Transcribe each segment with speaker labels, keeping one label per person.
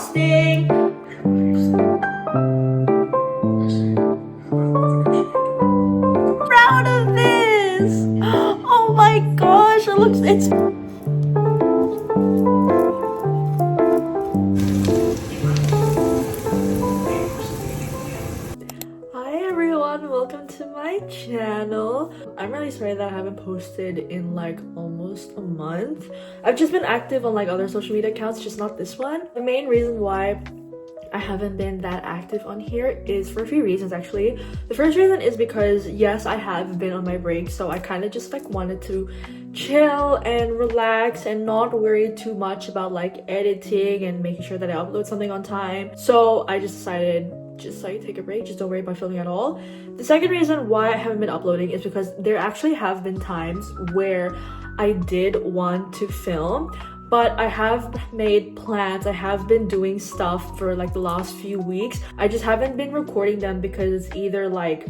Speaker 1: frosting. Proud of this. Oh my gosh, it's welcome to my channel. I'm really sorry that I haven't posted in like almost a month. I've just been active on like other social media accounts, just not this one. The main reason why I haven't been that active on here is for a few reasons actually. The first reason is because yes, I have been on my break, so I kind of just like wanted to chill and relax and not worry too much about like editing and making sure that I upload something on time. So I just decided just like take a break, just don't worry about filming at all. The second reason why I haven't been uploading is because there actually have been times where I did want to film, but I have made plans. I have been doing stuff for like the last few weeks. I just haven't been recording them because it's either like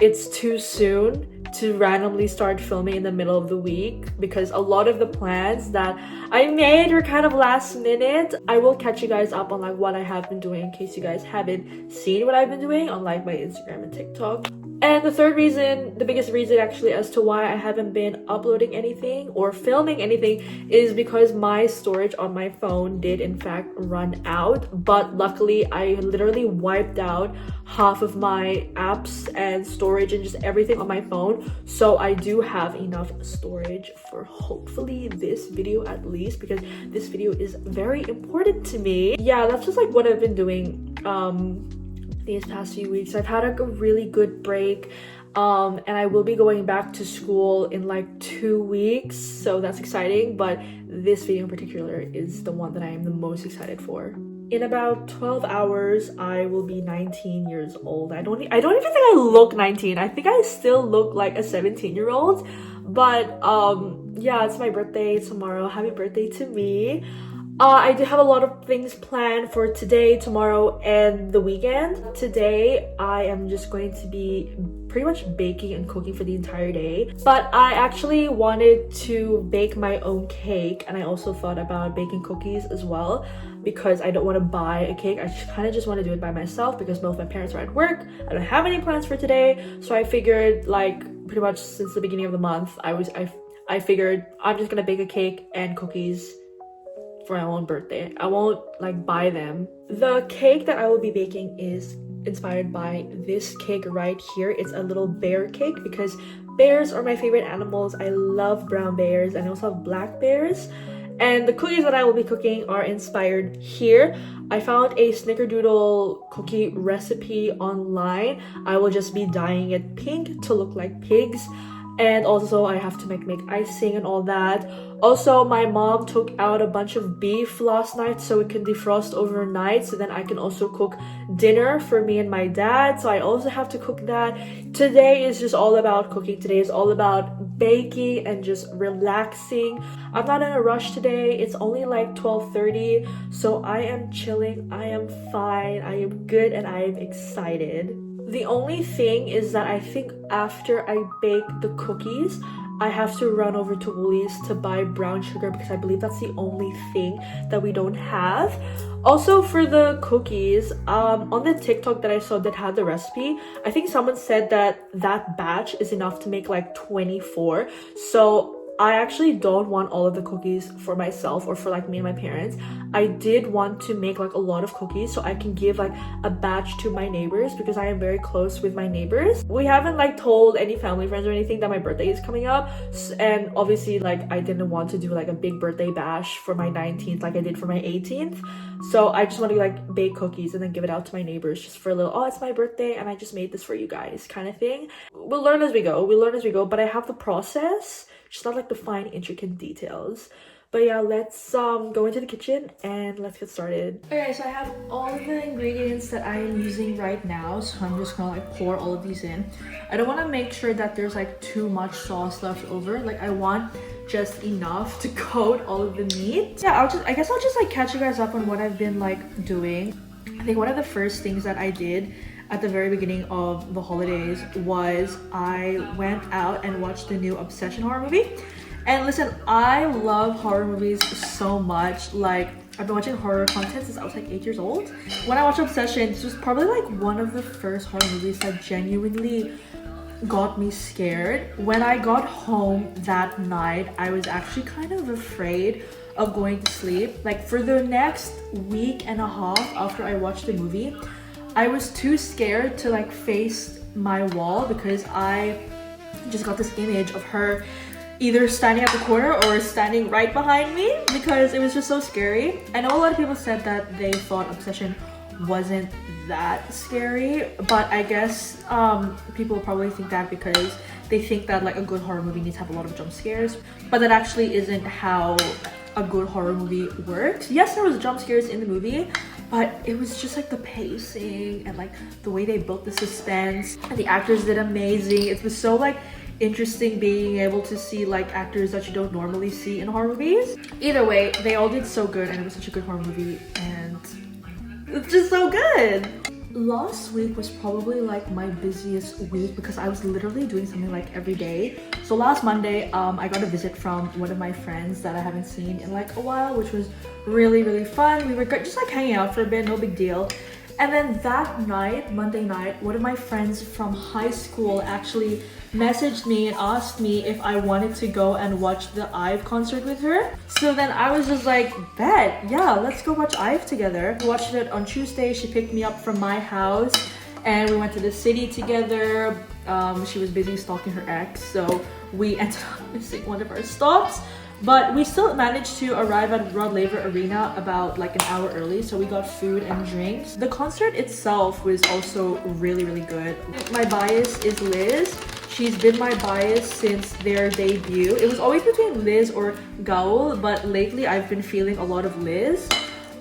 Speaker 1: it's too soon to randomly start filming in the middle of the week, because a lot of the plans that I made were kind of last minute. I will catch you guys up on like what I have been doing in case you guys haven't seen what I've been doing on like my Instagram and TikTok. And the third reason, the biggest reason actually as to why I haven't been uploading anything or filming anything is because my storage on my phone did in fact run out. But luckily I literally wiped out half of my apps and storage and just everything on my phone. So I do have enough storage for hopefully this video at least, because this video is very important to me. Yeah, that's just like what I've been doing these past few weeks. I've had like a really good break, and I will be going back to school in like 2 weeks, so that's exciting. But this video in particular is the one that I am the most excited for. In about 12 hours I will be 19 years old. I don't even think I look 19. I think I still look like a 17-year-old. But yeah, it's my birthday tomorrow. Happy birthday to me. I do have a lot of things planned for today, tomorrow, and the weekend. Today, I am just going to be pretty much baking and cooking for the entire day. But I actually wanted to bake my own cake, and I also thought about baking cookies as well, because I don't want to buy a cake. I kind of just want to do it by myself because both my parents are at work. I don't have any plans for today, so I figured like pretty much since the beginning of the month, I figured I'm just gonna bake a cake and cookies for my own birthday. I won't like buy them. The cake that I will be baking is inspired by this cake right here. It's a little bear cake because bears are my favorite animals. I love brown bears and I also have black bears. And the cookies that I will be cooking are inspired here. I found a snickerdoodle cookie recipe online. I will just be dyeing it pink to look like pigs. And also I have to make icing and all that. Also, my mom took out a bunch of beef last night so it can defrost overnight, so then I can also cook dinner for me and my dad. So I also have to cook that. Today is just all about cooking. Today is all about baking and just relaxing. I'm not in a rush today. It's only like 12:30, so I am chilling. I am fine. I am good and I am excited. The only thing is that I think after I bake the cookies, I have to run over to Woolies to buy brown sugar because I believe that's the only thing that we don't have. Also for the cookies, on the TikTok that I saw that had the recipe, I think someone said that that batch is enough to make like 24. So I actually don't want all of the cookies for myself or for like me and my parents. I did want to make like a lot of cookies so I can give like a batch to my neighbors because I am very close with my neighbors. We haven't like told any family friends or anything that my birthday is coming up, and obviously like I didn't want to do like a big birthday bash for my 19th like I did for my 18th. So I just want to like bake cookies and then give it out to my neighbors just for a little, oh, it's my birthday and I just made this for you guys kind of thing. We'll learn as we go, but I have the process, just not like the fine intricate details. But yeah, let's go into the kitchen and let's get started. Okay, so I have all of the ingredients that I am using right now, so I'm just gonna like pour all of these in. I don't want to make sure that there's like too much sauce left over. Like I want just enough to coat all of the meat. Yeah, I guess I'll just like catch you guys up on what I've been like doing. I think one of the first things that I did at the very beginning of the holidays was I went out and watched the new Obsession horror movie. And listen, I love horror movies so much. Like I've been watching horror content since I was like 8 years old. When I watched Obsession, this was probably like one of the first horror movies that genuinely got me scared. When I got home that night, I was actually kind of afraid of going to sleep. Like for the next week and a half after I watched the movie, I was too scared to like face my wall because I just got this image of her either standing at the corner or standing right behind me because it was just so scary. I know a lot of people said that they thought Obsession wasn't that scary, but I guess people probably think that because they think that like a good horror movie needs to have a lot of jump scares, but that actually isn't how a good horror movie works. Yes, there was jump scares in the movie, but it was just like the pacing and like the way they built the suspense, and the actors did amazing. It was so like interesting being able to see like actors that you don't normally see in horror movies. Either way, they all did so good and it was such a good horror movie and it's just so good. Last week was probably like my busiest week because I was literally doing something like every day. So last Monday, I got a visit from one of my friends that I haven't seen in like a while, which was really fun. We were just like hanging out for a bit, no big deal. And then that night, Monday night, one of my friends from high school actually messaged me and asked me if I wanted to go and watch the IVE concert with her. So then I was just like, bet, yeah, let's go watch IVE together. We watched it on Tuesday. She picked me up from my house and we went to the city together. She was busy stalking her ex, so we ended up missing one of our stops. But we still managed to arrive at Rod Laver Arena about like an hour early, so we got food and drinks. The concert itself was also really good. My bias is Liz. She's been my bias since their debut. It was always between Liz or Gaul, but lately I've been feeling a lot of Liz.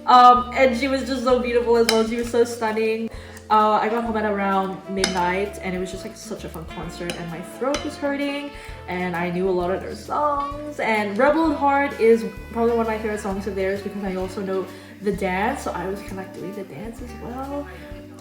Speaker 1: And she was just so beautiful as well. She was so stunning. I got home at around midnight and it was just like such a fun concert and my throat was hurting and I knew a lot of their songs, and Rebel Heart is probably one of my favorite songs of theirs because I also know the dance, so I was kind of like doing the dance as well.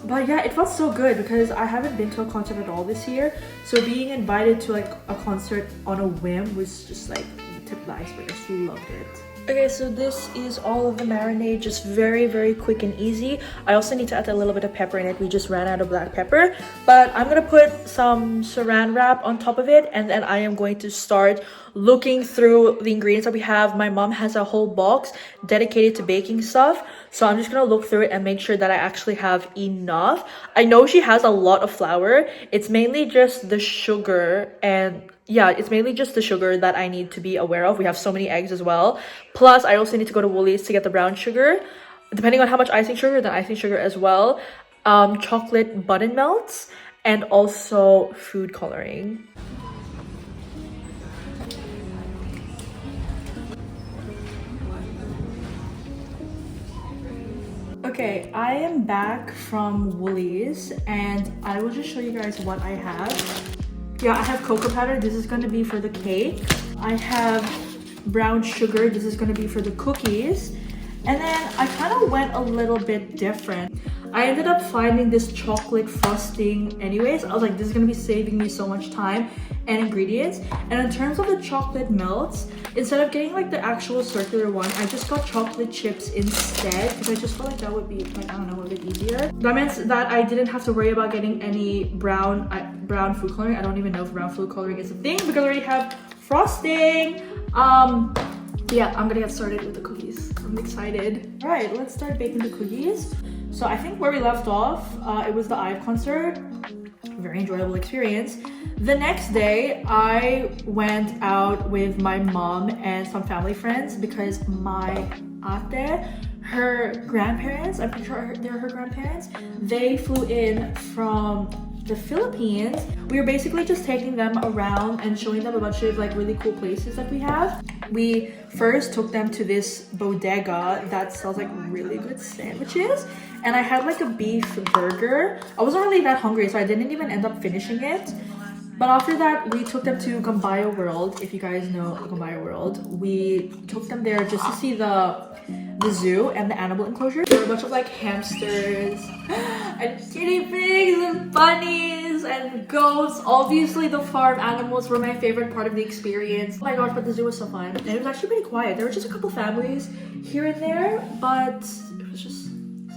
Speaker 1: But yeah, it felt so good because I haven't been to a concert at all this year, so being invited to like a concert on a whim was just like tip of the iceberg. I just loved it. Okay, so this is all of the marinade, just very quick and easy. I also need to add a little bit of pepper in it. We just ran out of black pepper, but I'm gonna put some saran wrap on top of it, and then I am going to start looking through the ingredients that we have. My mom has a whole box dedicated to baking stuff, so I'm just gonna look through it and make sure that I actually have enough. I know she has a lot of flour. It's mainly just the sugar, and yeah, it's mainly just the sugar that I need to be aware of. We have so many eggs as well. Plus, I also need to go to Woolies to get the brown sugar. Depending on how much icing sugar, then icing sugar as well. Chocolate button melts, and also food coloring. Okay, I am back from Woolies and I will just show you guys what I have. Yeah, I have cocoa powder. This is going to be for the cake. I have brown sugar. This is going to be for the cookies. And then I kind of went a little bit different. I ended up finding this chocolate frosting anyways. I was like, this is going to be saving me so much time and ingredients. And in terms of the chocolate melts, instead of getting like the actual circular one, I just got chocolate chips instead because I just felt like that would be like, I don't know, a bit easier. That means that I didn't have to worry about getting any brown food coloring. I don't even know if brown food coloring is a thing because I already have frosting. Yeah, I'm gonna get started with the cookies. I'm excited. All right, let's start baking the cookies. So I think where we left off, it was the IVE concert. Very enjoyable experience. The next day, I went out with my mom and some family friends because my ate, her grandparents, I'm pretty sure they're her grandparents, they flew in from the Philippines. We were basically just taking them around and showing them a bunch of like really cool places that we have. We first took them to this bodega that sells like really good sandwiches, and I had like a beef burger. I wasn't really that hungry, so I didn't even end up finishing it, But after that, we took them to Gambaya World. If you guys know Gambaya World, we took them there just to see the zoo and the animal enclosure. There were a bunch of like hamsters and guinea pigs and bunnies and goats. Obviously, the farm animals were my favorite part of the experience. Oh my gosh, but the zoo was so fun. And it was actually pretty quiet. There were just a couple families here and there, but it was just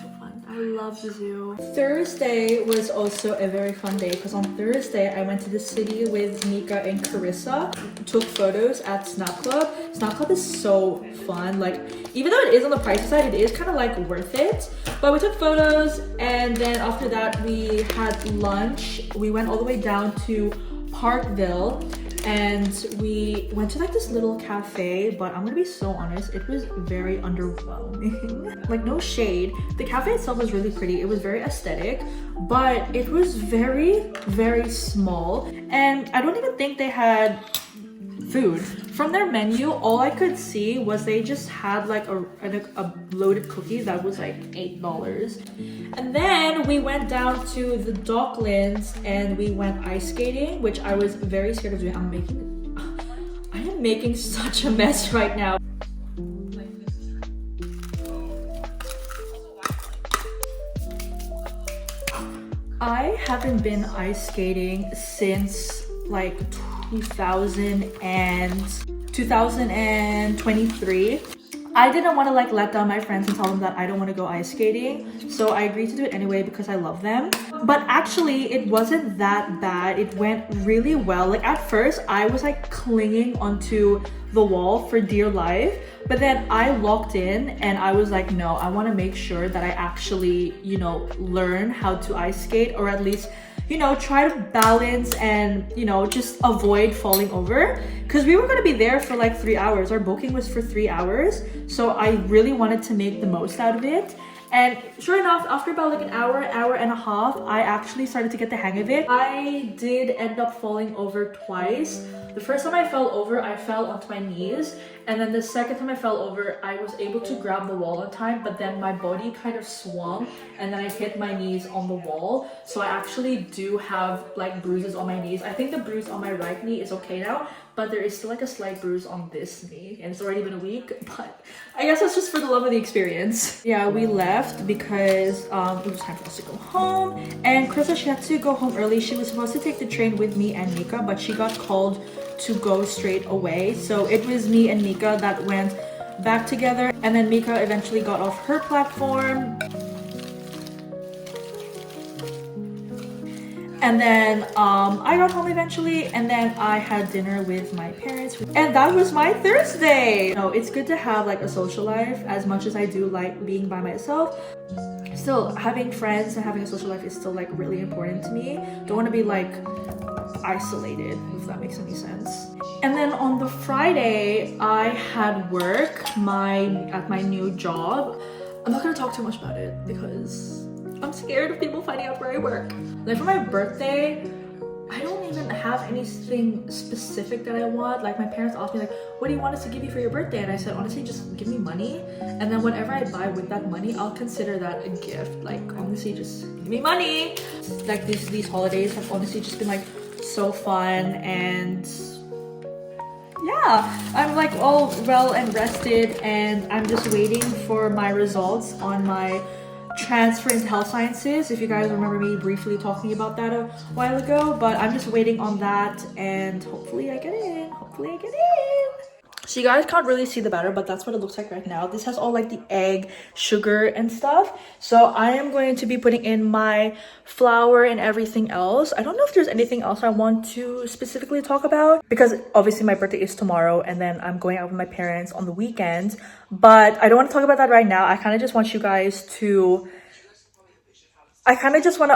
Speaker 1: so fun. I love the zoo. Thursday was also a very fun day because on Thursday I went to the city with Mika and Carissa, took photos at Snap Club. Snap Club is so fun. Like, even though it is on the pricey side, it is kind of like worth it. But we took photos, and then after that we had lunch. We went all the way down to Parkville and we went to like this little cafe, but I'm gonna be so honest, it was very underwhelming. Like, no shade, the cafe itself was really pretty, it was very aesthetic, but it was very, very small, and I don't even think they had food. From their menu, all I could see was they just had like a loaded cookie that was like $8. And then we went down to the Docklands and we went ice skating, which I was very scared of doing. I am making such a mess right now. I haven't been ice skating since like 2023. I didn't want to like let down my friends and tell them that I don't want to go ice skating, so I agreed to do it anyway because I love them. But actually it wasn't that bad. It went really well. Like, at first I was like clinging onto the wall for dear life, but then I locked in and I was like, no, I want to make sure that I actually, you know, learn how to ice skate, or at least, you know, try to balance and, you know, just avoid falling over, because we were going to be there for like 3 hours. Our booking was for 3 hours, so I really wanted to make the most out of it. And sure enough, after about like an hour and a half, I actually started to get the hang of it. I did end up falling over twice. The first time I fell over, I fell onto my knees, and then the second time I fell over, I was able to grab the wall on time, but then my body kind of swung and then I hit my knees on the wall. So I actually do have like bruises on my knees. I think the bruise on my right knee is okay now, but there is still like a slight bruise on this knee, and it's already been a week, but I guess that's just for the love of the experience. Yeah, we left because it was time for us to go home, and Krista, she had to go home early. She was supposed to take the train with me and Mika, but she got called to go straight away, so it was me and Mika that went back together, and then Mika eventually got off her platform. And then I got home eventually, and then I had dinner with my parents, and that was my Thursday. No, it's good to have like a social life. As much as I do like being by myself, still having friends and having a social life is still like really important to me. Don't want to be like isolated, if that makes any sense. And then on the Friday, I had work at my new job. I'm not gonna talk too much about it because I'm scared of people finding out where I work. Like, for my birthday, I don't even have anything specific that I want. Like, my parents asked me like, what do you want us to give you for your birthday? And I said, honestly, just give me money, and then whatever I buy with that money, I'll consider that a gift. Like, honestly, just give me money. Like, these holidays have honestly just been like so fun, and yeah, I'm like all well and rested, and I'm just waiting for my results on my transfer into health sciences. If you guys remember me briefly talking about that a while ago, but I'm just waiting on that, and hopefully I get in. So you guys can't really see the batter, but that's what it looks like right now. This has all like the egg, sugar and stuff. So I am going to be putting in my flour and everything else. I don't know if there's anything else I want to specifically talk about, because obviously my birthday is tomorrow, and then I'm going out with my parents on the weekend, but I don't want to talk about that right now. I kind of just want to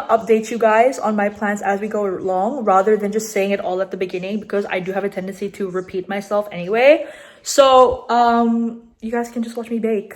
Speaker 1: update you guys on my plans as we go along, rather than just saying it all at the beginning, because I do have a tendency to repeat myself anyway. So you guys can just watch me bake.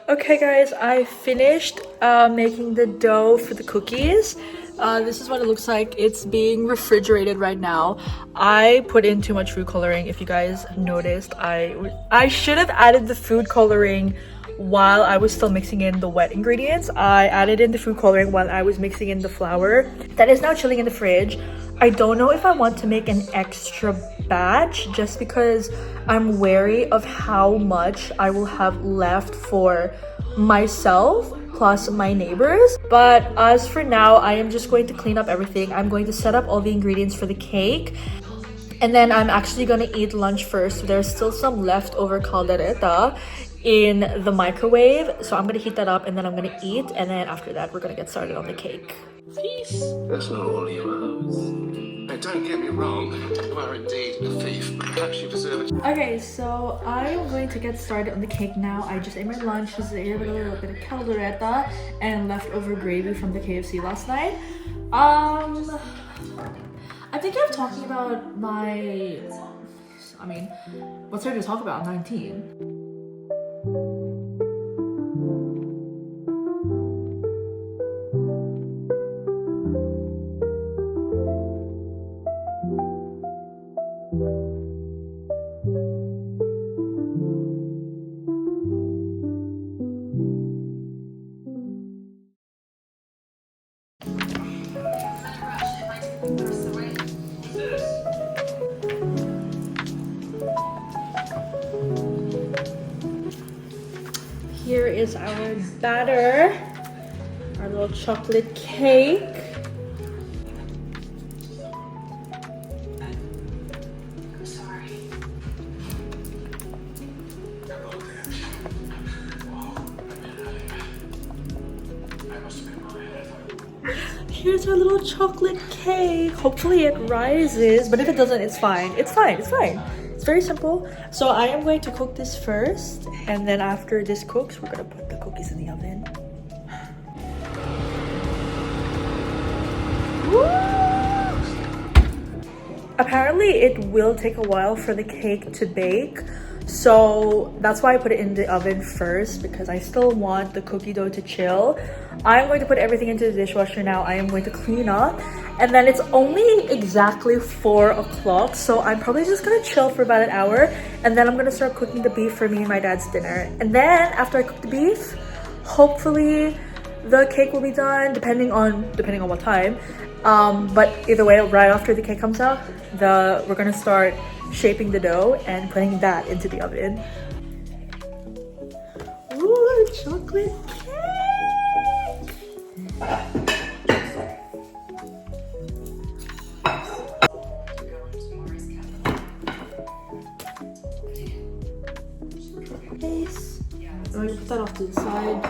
Speaker 1: Okay guys, I finished making the dough for the cookies. This is what it looks like. It's being refrigerated right now. I put in too much food coloring. If you guys noticed, I should have added the food coloring while I was still mixing in the wet ingredients. I added in the food coloring while I was mixing in the flour. That is now chilling in the fridge. I don't know if I want to make an extra batch just because I'm wary of how much I will have left for myself plus my neighbors. But as for now, I am just going to clean up everything. I'm going to set up all the ingredients for the cake, and then I'm actually gonna eat lunch first. There's still some leftover caldereta in the microwave, so I'm gonna heat that up and then I'm gonna eat, and then after that we're gonna get started on the cake.
Speaker 2: That's not all you are. Now, don't get me wrong, you are indeed a thief. Perhaps you deserve it.
Speaker 1: Okay, so I'm going to get started on the cake now. I just ate my lunch. Just ate with a little bit of caldereta and leftover gravy from the KFC last night. I think I'm talking about what's there to talk about? 19. Here is our batter, our little chocolate cake.
Speaker 2: I'm sorry.
Speaker 1: Here's our little chocolate cake. Hopefully it rises, but if it doesn't, it's fine. It's fine, it's fine. It's very simple. So I am going to cook this first, and then after this cooks, we're gonna put the cookies in the oven. Apparently it will take a while for the cake to bake, so that's why I put it in the oven first, because I still want the cookie dough to chill. I'm going to put everything into the dishwasher now. I am going to clean up, and then it's only exactly 4 o'clock, so I'm probably just gonna chill for about an hour, and then I'm gonna start cooking the beef for me and my dad's dinner. And then after I cook the beef, hopefully the cake will be done, depending on what time. But either way, right after the cake comes out, we're gonna start shaping the dough and putting that into the oven. Ooh, chocolate cake! I'm gonna put that off to the side.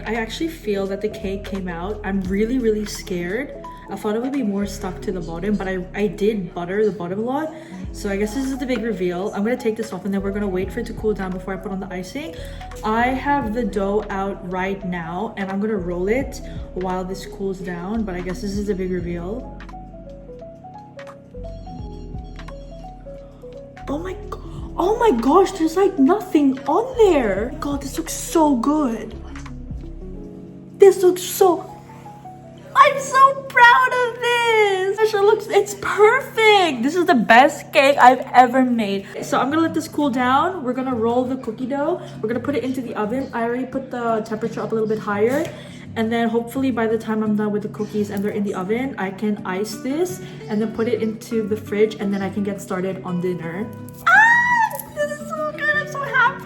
Speaker 1: I actually feel that the cake came out. I'm really scared. I thought it would be more stuck to the bottom, but I did butter the bottom a lot. So I guess this is the big reveal. I'm gonna take this off and then we're gonna wait for it to cool down before I put on the icing. I have the dough out right now and I'm gonna roll it while this cools down, but I guess this is the big reveal. Oh my gosh, there's like nothing on there. God, this looks so good. This looks so... I'm so proud of this. It's perfect. This is the best cake I've ever made. So I'm gonna let this cool down. We're gonna roll the cookie dough. We're gonna put it into the oven. I already put the temperature up a little bit higher. And then hopefully by the time I'm done with the cookies and they're in the oven, I can ice this and then put it into the fridge, and then I can get started on dinner. This is so good. I'm so happy.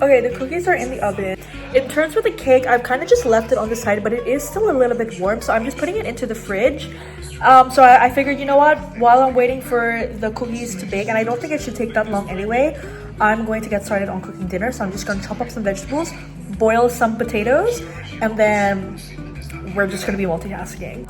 Speaker 1: Okay, the cookies are in the oven. In terms of the cake, I've kind of just left it on the side, but it is still a little bit warm, so I'm just putting it into the fridge. So I figured, you know what, while I'm waiting for the cookies to bake, and I don't think it should take that long anyway, I'm going to get started on cooking dinner. So I'm just going to chop up some vegetables, boil some potatoes, and then we're just gonna be multitasking.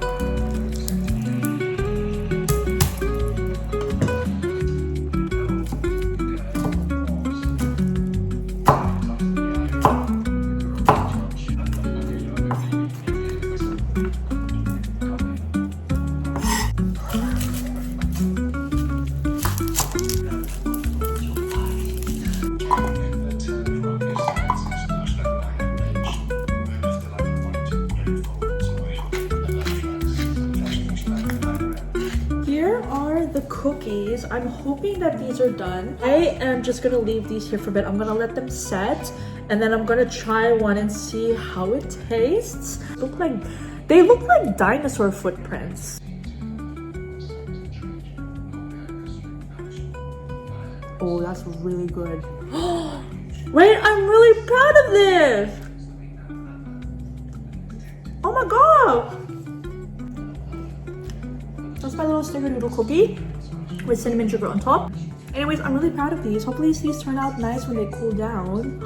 Speaker 1: Here are the cookies. I'm hoping that these are done. I am just gonna leave these here for a bit. I'm gonna let them set, and then I'm gonna try one and see how it tastes. They look like dinosaur footprints. Oh, that's really good. Wait, I'm really proud of this. Oh my god. That's my little snickerdoodle cookie with cinnamon sugar on top. Anyways, I'm really proud of these. Hopefully these turn out nice when they cool down.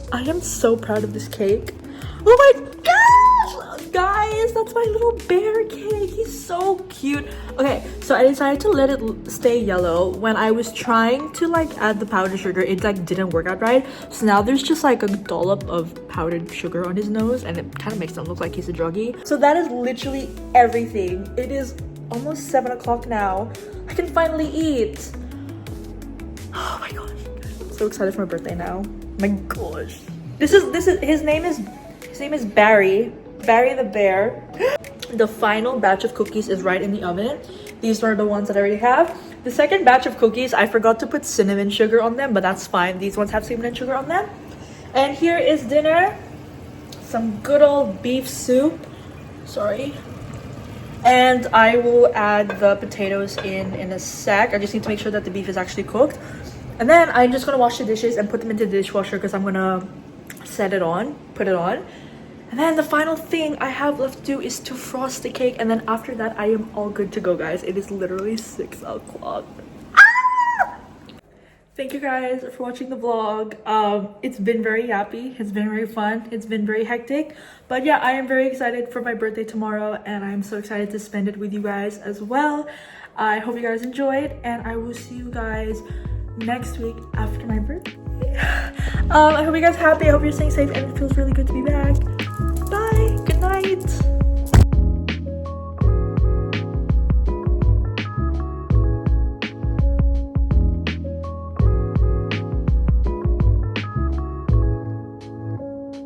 Speaker 1: I am so proud of this cake. Oh my gosh! Guys, that's my little bear cake. He's so cute. Okay, so I decided to let it stay yellow. When I was trying to like add the powdered sugar, it like didn't work out right. So now there's just like a dollop of powdered sugar on his nose, and it kind of makes him look like he's a druggie. So that is literally everything. It is almost 7 o'clock now. I can finally eat. Oh my gosh. I'm so excited for my birthday now. My gosh. His name is Barry the bear. The final batch of cookies is right in the oven. These are the ones that I already have. The second batch of cookies, I forgot to put cinnamon sugar on them, but that's fine. These ones have cinnamon sugar on them. And here is dinner. Some good old beef soup. Sorry. And I will add the potatoes in a sec. I just need to make sure that the beef is actually cooked. And then I'm just gonna wash the dishes and put them into the dishwasher because I'm gonna put it on. And then the final thing I have left to do is to frost the cake, and then after that I am all good to go, guys. It is literally 6 o'clock. Thank you guys for watching the vlog. It's been very happy, it's been very fun, it's been very hectic, but yeah, I am very excited for my birthday tomorrow, and I'm so excited to spend it with you guys as well. I hope you guys enjoyed, and I will see you guys next week after my birthday. I hope you guys are happy. I hope you're staying safe, and it feels really good to be back.